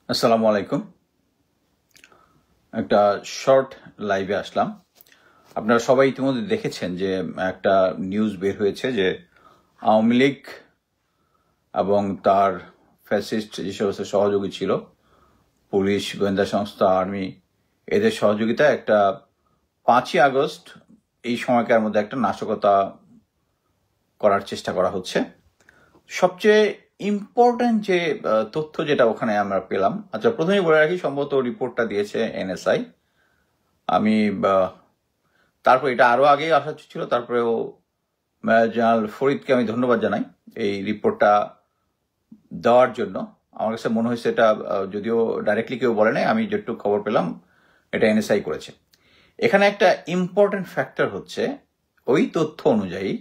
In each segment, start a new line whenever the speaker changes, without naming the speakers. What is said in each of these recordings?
আসসালামু আলাইকুম। একটা শর্ট লাইভে আসলাম। আপনারা সবাই ইতিমধ্যে দেখেছেন যে একটা নিউজ বের হয়েছে যে আওয়ামী লীগ এবং তার ফ্যাসিস্ট যে সমস্ত সহযোগী ছিল, পুলিশ, গোয়েন্দা সংস্থা, আর্মি, এদের সহযোগিতায় একটা 5ই আগস্ট এই সময়কার মধ্যে একটা নাশকতা করার চেষ্টা করা হচ্ছে। সবচেয়ে ইম্পর্টেন্ট যে তথ্য যেটা ওখানে আমরা পেলাম, আচ্ছা প্রথমেই বলে রাখি, সম্ভবত রিপোর্টটা দিয়েছে এনএসআই। আমি তারপর এটা আরো আগেই আসা ছিল, তারপরেও মেজর জেনারেল ফরিদকে আমি ধন্যবাদ জানাই এই রিপোর্টটা দেওয়ার জন্য। আমার কাছে মনে হয়েছে এটা, যদিও ডাইরেক্টলি কেউ বলে নাই, আমি যেটুকু খবর পেলাম এটা এনএসআই করেছে। এখানে একটা ইম্পর্টেন্ট ফ্যাক্টর হচ্ছে, ওই তথ্য অনুযায়ী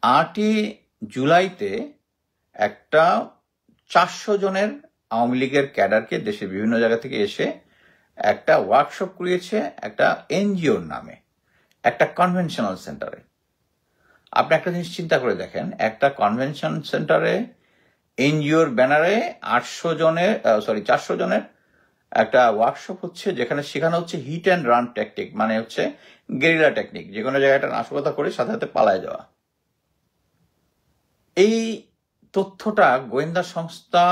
8ই জুলাইতে একটা 400 জনের আওয়ামী লীগের ক্যাডারকে দেশের বিভিন্ন জায়গা থেকে এসে একটা ওয়ার্কশপ করিয়েছে একটা এনজিওর নামে, একটা কনভেনশনাল সেন্টারে। আপনি একটা জিনিস চিন্তা করে দেখেন, একটা কনভেনশন সেন্টারে এনজিওর ব্যানারে 400 জনের একটা ওয়ার্কশপ হচ্ছে, যেখানে শেখানো হচ্ছে হিট অ্যান্ড রান টেকনিক, মানে হচ্ছে গেরিলা টেকনিক, যে কোনো জায়গায় একটা নাশকতা করে সাথে সাথে পালায় যাওয়া। এই তথ্যটা গোয়েন্দা সংস্থা,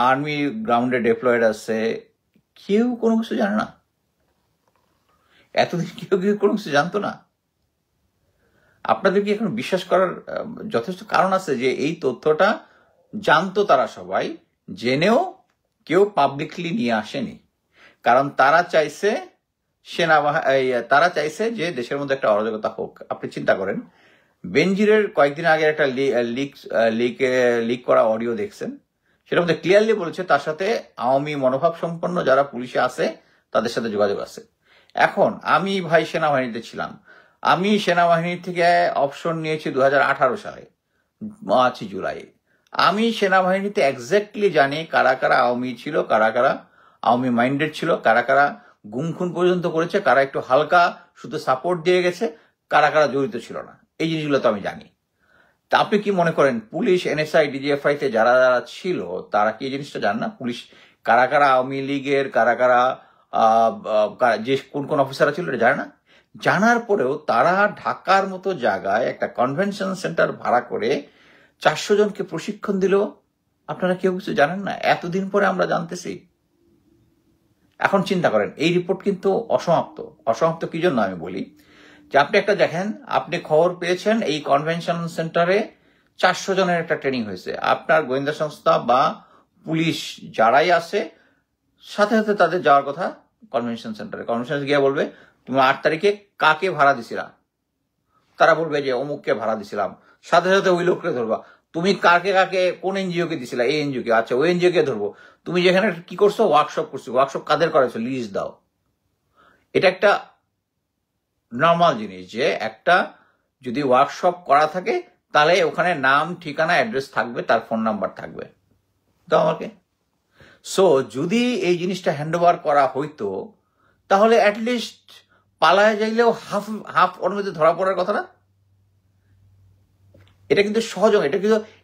আর্মি গ্রাউন্ডে ডিপ্লয়েড আছে, কেউ কোনো কিছু জানে না। এতদিন কেউ কোনো কিছু জানতো না। আপনাদের কি এখন বিশ্বাস করার যথেষ্ট কারণ আছে যে এই তথ্যটা জানতো তারা সবাই, জেনেও কেউ পাবলিকলি নিয়ে আসেনি? কারণ তারা চাইছে তারা চাইছে যে দেশের মধ্যে একটা অরাজকতা হোক। আপনি চিন্তা করেন, বেনজিরের কয়েকদিন আগে একটা লিক করা অডিও দেখছেন, সেটার মধ্যে ক্লিয়ারলি বলেছে তার সাথে আওয়ামী মনোভাব সম্পন্ন যারা পুলিশে আছে তাদের সাথে যোগাযোগ আছে। এখন আমি ভাই সেনাবাহিনীতে ছিলাম, আমি সেনাবাহিনী থেকে অপশন নিয়েছি 2018 সালে 5 জুলাই। আমি সেনাবাহিনীতে এক্স্যাক্টলি জানি কারা কারা আওয়ামী ছিল, কারা কারা আওয়ামী মাইন্ডেড ছিল, কারা কারা গুম খুন পর্যন্ত করেছে, কারা একটু হালকা শুধু সাপোর্ট দিয়ে গেছে, কারা কারা জড়িত ছিল না। এই জিনিসগুলো তো আমি জানি। তা আপনি কি মনে করেন পুলিশ, এনএসআই, ডিজিএফআই তে যারা যারা ছিল তারা কি এই জিনিসটা জান না? পুলিশ কারা কারা আওয়ামী লীগের, কারা কারা যে কোন কোন অফিসাররা ছিল এটা জানে না? জানার পরেও তারা ঢাকার মতো জায়গায় একটা কনভেনশন সেন্টার ভাড়া করে 400 জনকে প্রশিক্ষণ দিল। আপনারা কেউ কিছু জানেন না? এতদিন পরে আমরা জানতেছি। এখন চিন্তা করেন, এই রিপোর্ট কিন্তু অসমাপ্ত। অসমাপ্ত কি জন্য আমি বলি, যে আপনি একটা দেখেন, আপনি খবর পেয়েছেন এই কনভেনশন সেন্টারে 400 জনের একটা ট্রেনিং হয়েছে। আপনার গোয়েন্দা সংস্থা বা পুলিশ যারাই আছে, সাথে সাথে তাদের যাওয়ার কথা কনভেনশন সেন্টারে। কনভেনশন গিয়ে বলবে তুমি 8 তারিখে কাকে ভাড়া দিছিলা, তারা বলবে যে অমুককে ভাড়া দিছিলাম। সাথে সাথে ওই লোককে ধরবা, তুমি কাকে কাকে কোন এনজিও কে দিছিলা, এই এনজিও কে, আচ্ছা ওই এনজিও কে ধরবো। তুমি যেখানে কি করছো, ওয়ার্কশপ করছো, ওয়ার্কশপ কাদের করেছো, লিস্ট দাও। এটা একটা নর্মাল জিনিস যে একটা যদি ওয়ার্কশপ করা থাকে তাহলে ওখানে নাম, ঠিকানা, অ্যাড্রেস থাকবে, তার ফোন নাম্বার থাকবে। দাও আমাকে। সো যদি এই জিনিসটা হ্যান্ড ওভার করা হইতো তাহলে অ্যাটলিস্ট পালায় যাইলেও হাফ হাফ ওর মধ্যে ধরা পড়ার কথা না? এটা কিন্তু সহজ,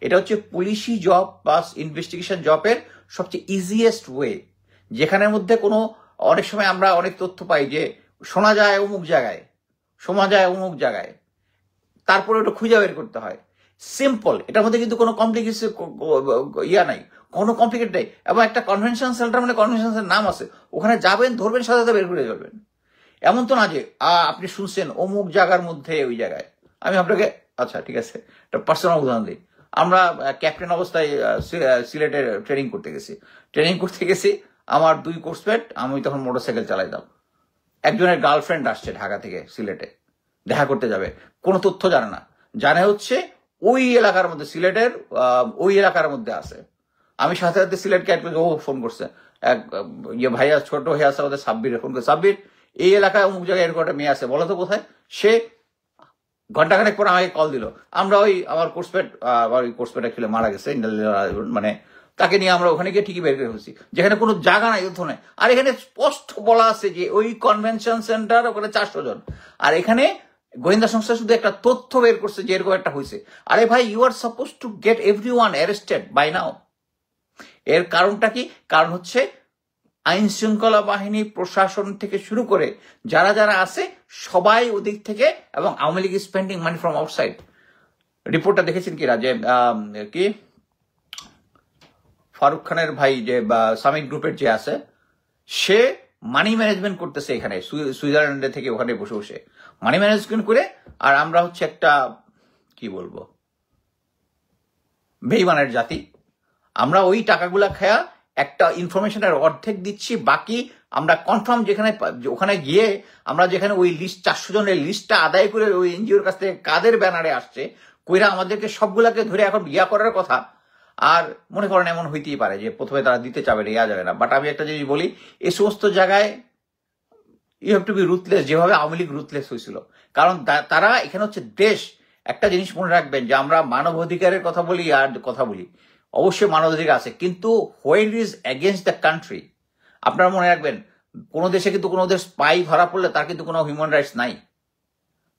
এটা হচ্ছে পুলিশি জব বা ইনভেস্টিগেশন জবের সবচেয়ে ইজিয়েস্ট ওয়ে, যেখানের মধ্যে কোনো, অনেক সময় আমরা অনেক তথ্য পাই যে শোনা যায় অমুক জায়গায়, শোনা যায় অমুক জায়গায়, তারপরে ওটা খুঁজে বের করতে হয়। সিম্পল, এটার মধ্যে কিন্তু কোনো কমপ্লিকেশন নাই, কোনো কমপ্লিকেট নেই। এবং একটা কনভেনশন সেন্টার মানে কনভেনশন সেন্টার নাম আছে, ওখানে যাবেন, ধরবেন, সাথে সাথে বের করে যাবেন। এমন তো না যে আপনি শুনছেন অমুক জায়গার মধ্যে ওই জায়গায়। আমি আপনাকে, আচ্ছা ঠিক আছে, একটা পার্সোনাল উদাহরণ দিই। আমরা ক্যাপ্টেন অবস্থায় সিলেটে ট্রেনিং করতে গেছি। আমার 2 কোর্সমেট, আমি তখন মোটরসাইকেল চালাইতাম। একজনের গার্লফ্রেন্ড আসছে ঢাকা থেকে সিলেটে দেখা করতে যাবে, কোনো তথ্য জানে না, জানে হচ্ছে ওই এলাকার মধ্যে, সিলেটের ওই এলাকার মধ্যে আছে। আমি সাথে সাথে সিলেটকে ও ফোন করছে, এক ভাইয়া ছোট হয়ে আছে আমাদের, সাব্বির ফোন করে, সাব্বির এই এলাকায় অমুক জায়গায় এরকম একটা মেয়ে আছে, বলো তো কোথায়। সে ঘন্টাখানেক পর আমাকে কল দিল। আমরা আমার কোর্সপেট অ্যাকচুয়ালি মারা গেছে, মানে তাকে নিয়ে আমরা ওখানে গিয়ে ঠিকই বের করে ফেলছি, যেখানে কোনো জায়গা নাই, তথ্য নাই। আর এখানে স্পষ্ট বলা আছে যে ওই কনভেনশন সেন্টার, ওখানে 400 জন, আর এখানে গোয়েন্দা সংস্থা শুধু একটা তথ্য বের করছে যে এরকম একটা হয়েছে। আরে ভাই, you are supposed to get everyone arrested by now. এর কারণটা কি? কারণ হচ্ছে আইন শৃঙ্খলা বাহিনী, প্রশাসন থেকে শুরু করে যারা যারা আছে সবাই ওদিক থেকে, এবং Awami League spending money from outside. রিপোর্টটা দেখেছেন কিনা যে কি ফারুক খানের ভাই যে সামিট গ্রুপের যে আছে, সে মানি ম্যানেজমেন্ট করতেছে এখানে সুইজারল্যান্ডে থেকে ওখানে বসে বসে মানি ম্যানেজমেন্ট করে। আর আমরা হচ্ছে একটা কি বলবো বেইমানের জাতি। আমরা ওই টাকাগুলা খায়া একটা ইনফরমেশনের অর্ধেক দিচ্ছি, বাকি আমরা কনফার্ম যেখানে ওখানে গিয়ে আমরা যেখানে ওই লিস্ট 400 জনের লিস্টটা আদায় করে ওই এনজিওর কাছ থেকে কাদের ব্যানারে আসছে কইরা আমাদেরকে সবগুলাকে ধরে এখন ইয়া করার কথা। আর মনে করেন এমন হইতেই পারে যে প্রথমে তারা দিতে চাবে না, ইয়া যাবে না। বাট আমি একটা জিনিস বলি, এই সমস্ত জায়গায় you have to be ruthless, যেভাবে আওয়ামী লীগ রুথলেস হয়েছিল। কারণ তারা এখানে হচ্ছে দেশ। একটা জিনিস মনে রাখবেন যে আমরা মানব অধিকারের কথা বলি আর কথা বলি, অবশ্যই মানব অধিকার আছে, কিন্তু when is against the country. আপনারা মনে রাখবেন, কোনো দেশে কিন্তু কোনো দেশ স্পাই ধরা পড়লে তার কিন্তু কোনো হিউম্যান রাইটস নাই,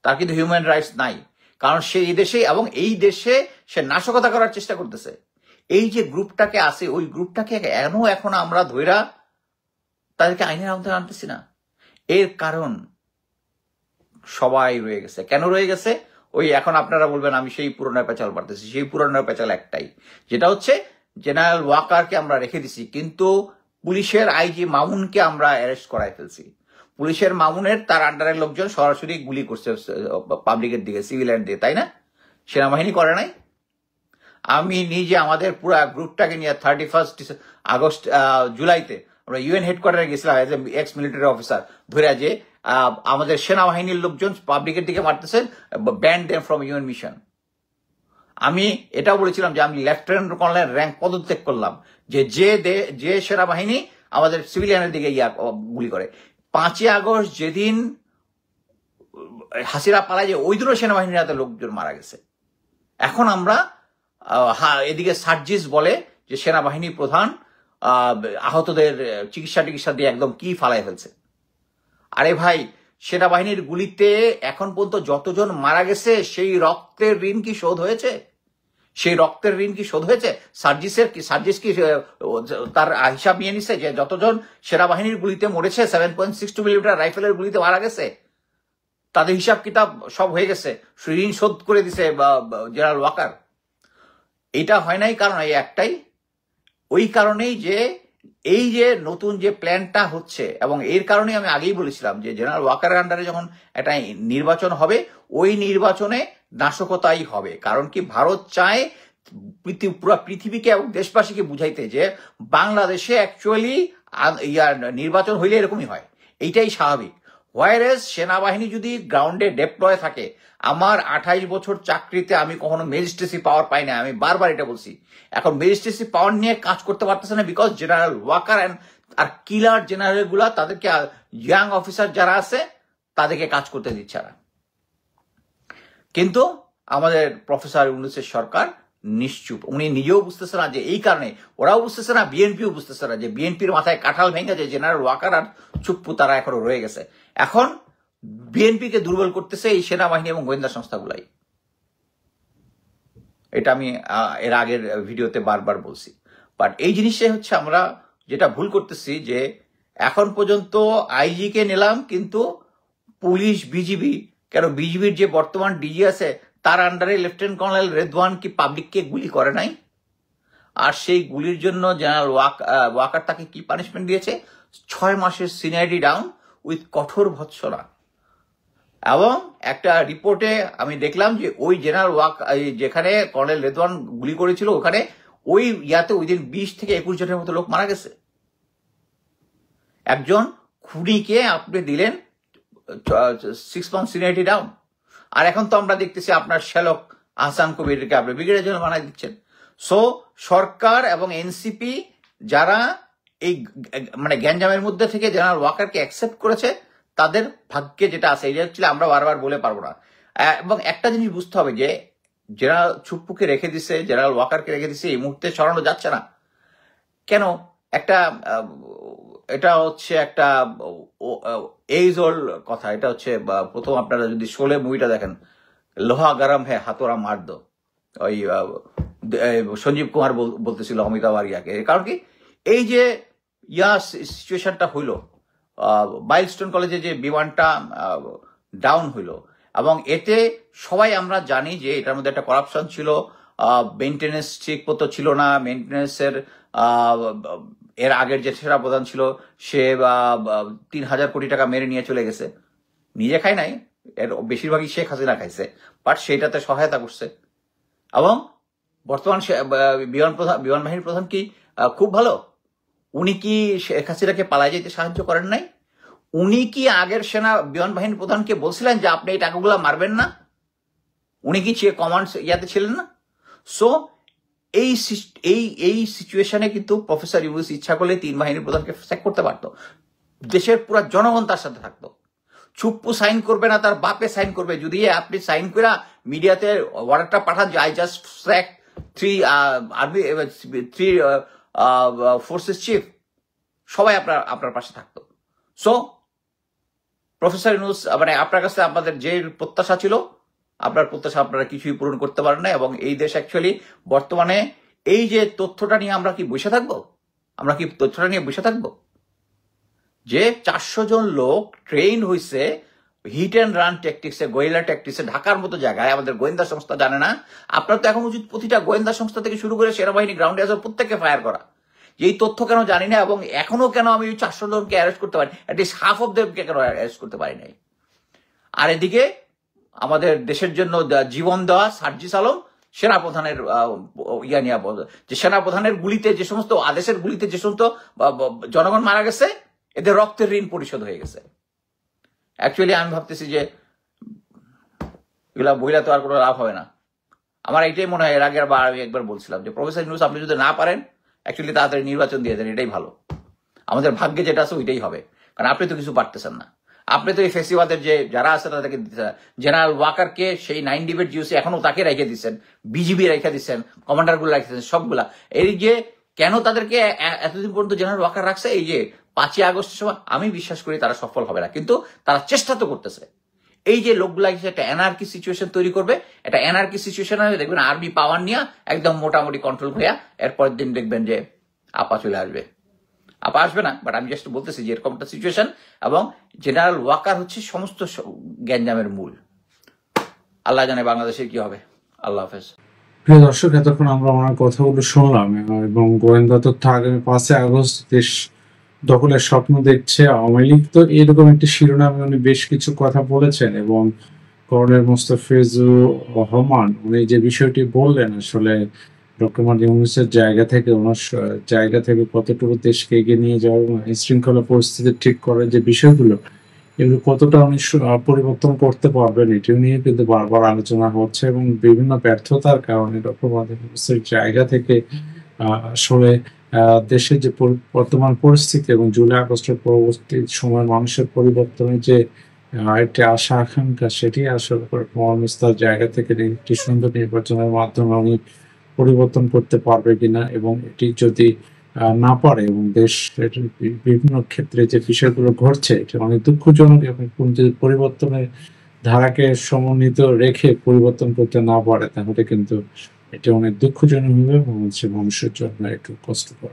তার কিন্তু হিউম্যান রাইটস নাই। কারণ সে এই দেশে, এবং এই দেশে সে নাশকতা করার চেষ্টা করতেছে। এই যে গ্রুপটাকে আছে, ওই গ্রুপটাকে এখন আমরা ধইরা তাদেরকে আইনের আওতায় আনতেছি না। এর কারণ সবাই রয়ে গেছে। কেন রয়ে গেছে? ওই এখন আপনারা বলবেন আমি সেই পুরনো পেঁচাল পারতেছি। সেই পুরনো পেঁচাল একটাই, যেটা হচ্ছে জেনারেল ওয়াকারকে আমরা রেখে দিছি, কিন্তু পুলিশের আইজি মামুনকে আমরা অ্যারেস্ট করাই ফেলছি। পুলিশের মামুনের তার আন্ডারের লোকজন সরাসরি গুলি করছে পাবলিকের দিকে, সিভিলিয়ান দিয়ে, তাই না? সেনাবাহিনী করে নাই। আমি নিজে আমাদের পুরো গ্রুপটাকে নিয়ে 31 আগস্ট জুলাইতে আমরা ইউএন হেডকোয়ার্টারে গেছিলাম as a ex military officer, ধরে যে আমাদের সেনাবাহিনীর লোকজন পাবলিকের দিকে মারতেছে, ban them from UN mission. আমি এটাও বলেছিলাম যে আমি লেফটেন্যান্ট কর্নেল র্যাঙ্ক পদত্যাগ করলাম যে সেনাবাহিনী আমাদের সিভিলিয়ানের দিকে গুলি করে। 5ই আগস্ট যেদিন হাসিনা পালায়, যে ওই দিনও সেনাবাহিনীর হাতে লোকজন মারা গেছে। এখন আমরা এদিকে সার্জিস বলে যে সেনাবাহিনী প্রধান আহতদের চিকিৎসা দিয়ে একদম কি ফালাই ফেলছে। আরে ভাই, সেনাবাহিনীর গুলিতে এখন পর্যন্ত যতজন মারা গেছে সেই রক্তের ঋণ কি শোধ হয়েছে? সেই রক্তের ঋণ কি শোধ হয়েছে? সার্জিস কি তার হিসাব নিয়ে নিছে যে যতজন সেনাবাহিনীর গুলিতে মরেছে, 7.62 মিলিমিটার রাইফেলের গুলিতে মারা গেছে, তাদের হিসাব কিতাব সব হয়ে গেছে, ঋণ শোধ করে দিছে জেনারেল ওয়াকার? এটা হয় নাই কারণ এই একটাই, ওই কারণেই যে এই যে নতুন যে প্ল্যানটা হচ্ছে, এবং এর কারণে আমি আগেই বলেছিলাম যে জেনারেল ওয়াকারের আন্ডারে যখন একটা নির্বাচন হবে, ওই নির্বাচনে নাশকতাই হবে। কারণ কি, ভারত চায় পুরো পৃথিবীকে এবং দেশবাসীকে বুঝাইতে যে বাংলাদেশে অ্যাকচুয়ালি নির্বাচন হইলে এরকমই হয়, এইটাই স্বাভাবিক। হোয়ারেজ সেনাবাহিনী যদি গ্রাউন্ডে ডেপ্লয় থাকে, আমার 28 বছর চাকরিতে আমি কখনো ম্যাজিস্ট্রেসি পাওয়ার পাই না, আমি বারবার এটা বলছি। এখন ম্যাজিস্ট্রেসি পাওয়ার নিয়ে কাজ করতে পারতেছে না, বিকজ জেনারেল ওয়াকার আর কিলার জেনারেল গুলা তাদেরকে, ইয়াং অফিসার যারা আছে তাদেরকে কাজ করতে দিচ্ছে না। কিন্তু আমাদের প্রফেসর ইউনূসের সরকার নিশ্চুপ, উনি নিজেও বুঝতেছে না যে এই কারণে, ওরাও বুঝতেছে না, বিএনপিও বুঝতেছে না যে বিএনপির মাথায় কাঁঠাল ভেঙে যে জেনারেল ওয়াকার আর চুপ্পু তারা এখনো রয়ে গেছে। এখন বিএনপিকে দুর্বল করতেছে এই সেনাবাহিনী এবং গোয়েন্দা সংস্থাগুলাই। এটা আমি এর আগের ভিডিওতে বারবার বলছি। বাট এই জিনিসটাই হচ্ছে আমরা যেটা ভুল করতেছি, যে এখন পর্যন্ত আইজি কে নিলাম, কিন্তু পুলিশ, বিজিবি, কেন বিজিবির যে বর্তমান ডিজি আছে তার আন্ডারে লেফটেন্যান্ট কর্নেল রেদওয়ান কি পাবলিককে গুলি করে নাই? আর সেই গুলির জন্য জেনারেল ওয়াকার তাকে কি পানিশমেন্ট দিয়েছে? 6 মাসের সিনিয়রিটি ডাউন উইথ কঠোর ভৎসনা। এবং একটা রিপোর্টে আমি দেখলাম যে ওই জেনারেল যেখানে কর্নেল রেদওয়ান গুলি করেছিল, ওখানে ওই ওই দিন 20 থেকে 21 জনের মতো লোক মারা গেছে। একজন খুনিকে আপনি দিলেন 6 মান্থ সিনিয়রিটি ডাউন। আর এখন তো আমরা দেখতেছি আপনার শ্যালক আহসান কবিরকে আপনি ব্রিগেডিয়ার জেনারেল বানাই দিচ্ছেন। সো সরকার এবং এনসিপি যারা এই মানে গ্যাঞ্জামের মধ্যে থেকে জেনারেল ওয়াকারকে অ্যাকসেপ্ট করেছে, তাদের ভাগ্যে যেটা আছে, এই যে আমরা বারবার বলে পারবো না। এবং একটা জিনিস বুঝতে হবে যে জেনারেল চুপ্পুকে রেখে দিছে, জেনারেল ওয়াকারকে রেখে দিছে, এই মুহূর্তে সরানো যাচ্ছে না। কেন? একটা এটা হচ্ছে একটা এইজ ওল্ড কথা। এটা হচ্ছে প্রথম আপনারা যদি শোলে মুভিটা দেখেন, লোহা গরম হ্যাঁ হাতোরা মার দো, ওই সঞ্জীব কুমার বলতেছিল অমিতাভ আরিয়াকে। কারণ কি এই যে সিচুয়েশনটা হইলো, মাইলস্টোন কলেজে যে বিমানটা ডাউন হইলো, এবং এতে সবাই আমরা জানি যে এটার মধ্যে একটা করাপশন ছিল, মেনটেনেন্স ঠিক মতো ছিল না। মেনটেনেন্সের এর আগের যে সেরা প্রধান ছিল সে 3,000 কোটি টাকা মেরে নিয়ে চলে গেছে। নিজে খায় নাই, এর বেশিরভাগই শেখ হাসিনা খাইছে, বাট সেটাতে সহায়তা করছে। এবং বর্তমান বিমান বাহিনীর প্রধান কি খুব ভালো? উনি কি শেখ হাসিনাকে পালায় যেতে সাহায্য করেন নাই? উনি কি আগের সেনা বিমান বাহিনীর প্রধানকে বলছিলেন যে আপনি এই টাকাগুলো মারবেন না? উনি কি কমান্ড ইয়াতে ছিলেন না? সো এই সিচুয়েশনে কিন্তু প্রফেসর ইউনূস ইচ্ছা করলে 3 বাহিনীর প্রধানকে স্যাক করতে পারতো। দেশের পুরো জনগণ তার সাথে থাকতো। চুপ্পু সাইন করবে না, তার বাপে সাইন করবে। যদি আপনি সাইন করে মিডিয়াতে অর্ডারটা পাঠান যে I just sack 3 forces chief, সবাই আপনার পাশে থাকতো। সো প্রফেসর ইউনূস মানে আপনার কাছে আমাদের যে প্রত্যাশা ছিল, আপনার প্রত্যাশা আপনারা কিছুই পূরণ করতে পারেন না। এবং এই দেশ অ্যাকচুয়ালি বর্তমানে এই যে তথ্যটা নিয়ে আমরা কি বসে থাকবো? আমরা কি তথ্যটা নিয়ে বসে থাকবো যে 400 জন লোক ট্রেন হয়েছে হিট অ্যান্ড রান ট্যাকটিক্সে, গোয়েন্দা ট্যাকটিক্সে, ঢাকার মতো জায়গায় আমাদের গোয়েন্দা সংস্থা জানে না? আপনার তো এখন উচিত প্রতিটা গোয়েন্দা সংস্থা থেকে শুরু করে সেনাবাহিনী গ্রাউন্ডে আসা প্রত্যেককে ফায়ার করা। যে এই তথ্য কেন জানি না, এবং এখনো কেন আমি 400 জনকে অ্যারেস্ট করতে পারি, অ্যাটলিস্ট হাফ অফ দেমকে কেন অ্যারেস্ট করতে পারি নাই? আর এদিকে আমাদের দেশের জন্য জীবন দেওয়া সার্জিস আলম সেনাপ্রধানের নিয়ে যে সেনাপ্রধানের গুলিতে যে সমস্ত আদেশের গুলিতে যে সমস্ত জনগণ মারা গেছে, এদের রক্তের ঋণ পরিশোধ হয়ে গেছে। অ্যাকচুয়ালি আমি ভাবতেছি যে এগুলা বইলা তো আর কোনো লাভ হবে না। আমার এইটাই মনে হয়, এর আগে আমি একবার বলছিলাম যে প্রফেসর ইউনূস আপনি যদি না পারেন অ্যাকচুয়ালি তাড়াতাড়ি নির্বাচন দিয়ে দেন, এটাই ভালো। আমাদের ভাগ্যে যেটা আছে ওইটাই হবে, কারণ আপনি তো কিছু পারতেছেন না। আপনি তো এই ফেসিবাদের যে যারা আছে তাদেরকে জেনারেল ওয়াকারকে সেই 9 ডিবেট জিওসি এখনো তাকে রেখে দিচ্ছেন, বিজিবি রেখে দিচ্ছেন, কমান্ডার গুলো রেখে দিচ্ছেন সবগুলা। এই যে কেন তাদেরকে এতদিন পর্যন্ত জেনারেল ওয়াকার রাখছে, এই যে 5ই আগস্টের সময়, আমি বিশ্বাস করি তারা সফল হবে না, কিন্তু তারা চেষ্টা তো করতেছে। এই যে লোকগুলা একটা এনআরকি সিচুয়েশন তৈরি করবে, একটা এনআরকি সিচুয়েশন দেখবেন আর্মি পাওয়ার নিয়ে একদম মোটামুটি কন্ট্রোল হইয়া এরপরের দিন দেখবেন যে আপা চলে আসবে। আপা আসবে না, বাট আমি জাস্ট বলতেছি যে এরকম একটা সিচুয়েশন। এবং জেনারেল ওয়াকার হচ্ছে সমস্ত গ্যাঞ্জামের মূল। আল্লাহ জানে বাংলাদেশে কি হবে। আল্লাহ হাফেজ।
প্রিয় দর্শক, এতক্ষণ আমরা ওনার কথাগুলো শুনলাম, এবং গোয়েন্দা তথ্য আগামী 5 আগস্ট দেশ দখলের স্বপ্ন দেখছে আওয়ামী লীগ। তো এরকম একটি শিরোনামে উনি বেশ কিছু কথা বলেছেন, এবং কর্নেল মোস্তাফিজুর রহমান উনি যে বিষয়টি বললেন, আসলে ডক্টর মোহাম্মদ ইউনূসের জায়গা থেকে, ওনার জায়গা থেকে কতটুকু দেশকে এগিয়ে নিয়ে যাওয়া এবং শৃঙ্খলা পরিস্থিতি ঠিক করার যে বিষয়গুলো, এগুলো কতটা উনি পরিবর্তন করতে পারবেন, এটি নিয়ে কিন্তু বারবার আলোচনা হচ্ছে। এবং বিভিন্ন ব্যর্থতার কারণে ডক্টর মোহাম্মদ ইউনূসের জায়গা থেকে আসলে দেশের যে বর্তমান পরিস্থিতি এবং জুলাই আগস্টের পরবর্তী সময় মানুষের পরিবর্তনের যে একটি আশা আকাঙ্ক্ষা, সেটি আসলে মোহাম্মদ তার জায়গা থেকে একটি সুন্দর নির্বাচনের মাধ্যমে উনি পরিবর্তন করতে পারবে কিনা, এবং এটি যদি না পারে এবং দেশ বিভিন্ন ক্ষেত্রে যে বিষয়গুলো ঘটছে এটা অনেক দুঃখজনক, এবং যদি পরিবর্তনের ধারাকে সমন্বিত রেখে পরিবর্তন করতে না পারে তাহলে কিন্তু এটা অনেক দুঃখজনক হবে এবং মানুষের জন্য একটু কষ্টকর।